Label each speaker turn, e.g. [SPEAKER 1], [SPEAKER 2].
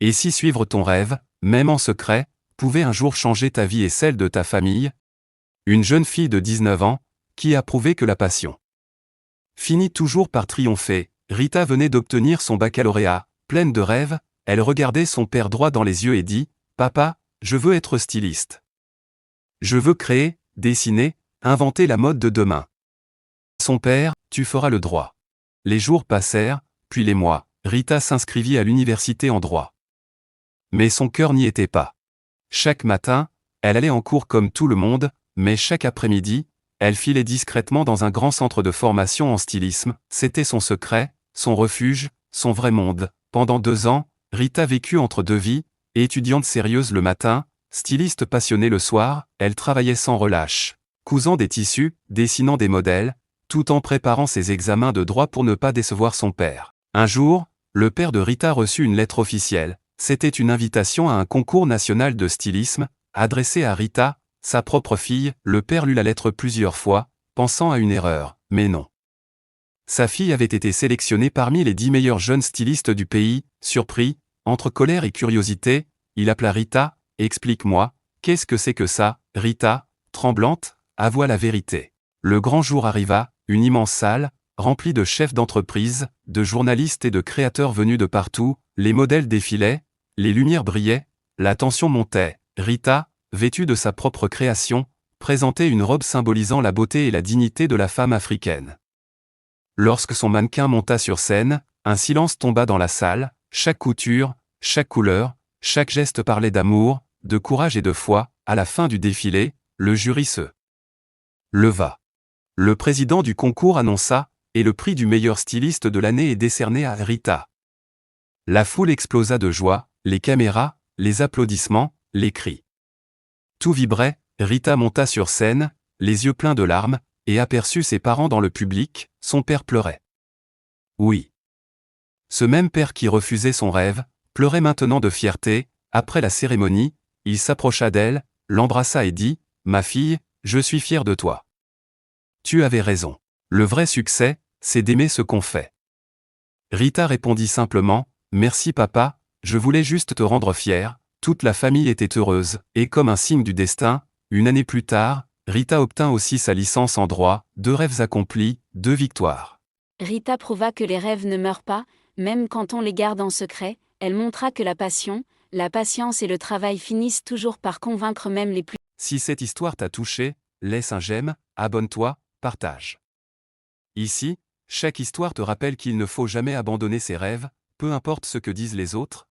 [SPEAKER 1] Et si suivre ton rêve, même en secret, pouvait un jour changer ta vie et celle de ta famille? Une jeune fille de 19 ans, qui a prouvé que la passion finit toujours par triompher. Rita venait d'obtenir son baccalauréat. Pleine de rêves, elle regardait son père droit dans les yeux et dit « Papa, je veux être styliste. Je veux créer, dessiner, inventer la mode de demain. » Son père, tu feras le droit. Les jours passèrent, puis les mois. Rita s'inscrivit à l'université en droit. Mais son cœur n'y était pas. Chaque matin, elle allait en cours comme tout le monde, mais chaque après-midi, elle filait discrètement dans un grand centre de formation en stylisme. C'était son secret, son refuge, son vrai monde. Pendant 2 ans, Rita vécut entre deux vies, étudiante sérieuse le matin, styliste passionnée le soir. Elle travaillait sans relâche, cousant des tissus, dessinant des modèles, tout en préparant ses examens de droit pour ne pas décevoir son père. Un jour, le père de Rita reçut une lettre officielle. C'était une invitation à un concours national de stylisme, adressé à Rita, sa propre fille. Le père lut la lettre plusieurs fois, pensant à une erreur, mais non. Sa fille avait été sélectionnée parmi les 10 meilleurs jeunes stylistes du pays. Surpris, entre colère et curiosité, il appela Rita. « Explique-moi, qu'est-ce que c'est que ça ?» Rita, tremblante, avoua la vérité. Le grand jour arriva, une immense salle, remplie de chefs d'entreprise, de journalistes et de créateurs venus de partout. Les modèles défilaient, les lumières brillaient, la tension montait. Rita, vêtue de sa propre création, présentait une robe symbolisant la beauté et la dignité de la femme africaine. Lorsque son mannequin monta sur scène, un silence tomba dans la salle. Chaque couture, chaque couleur, chaque geste parlait d'amour, de courage et de foi. À la fin du défilé, le jury se leva. Le président du concours annonça, et le prix du meilleur styliste de l'année est décerné à Rita. La foule explosa de joie, les caméras, les applaudissements, les cris. Tout vibrait. Rita monta sur scène, les yeux pleins de larmes, et aperçut ses parents dans le public. Son père pleurait. Oui. Ce même père qui refusait son rêve, pleurait maintenant de fierté. Après la cérémonie, il s'approcha d'elle, l'embrassa et dit « Ma fille, je suis fier de toi. Tu avais raison. Le vrai succès, c'est d'aimer ce qu'on fait. » Rita répondit simplement « Merci papa, je voulais juste te rendre fier. » Toute la famille était heureuse, et comme un signe du destin, une année plus tard, Rita obtint aussi sa licence en droit. 2 rêves accomplis, 2 victoires.
[SPEAKER 2] Rita prouva que les rêves ne meurent pas, même quand on les garde en secret. Elle montra que la passion, la patience et le travail finissent toujours par convaincre même les plus...
[SPEAKER 1] Si cette histoire t'a touché, laisse un j'aime, abonne-toi, partage. Ici, chaque histoire te rappelle qu'il ne faut jamais abandonner ses rêves, peu importe ce que disent les autres.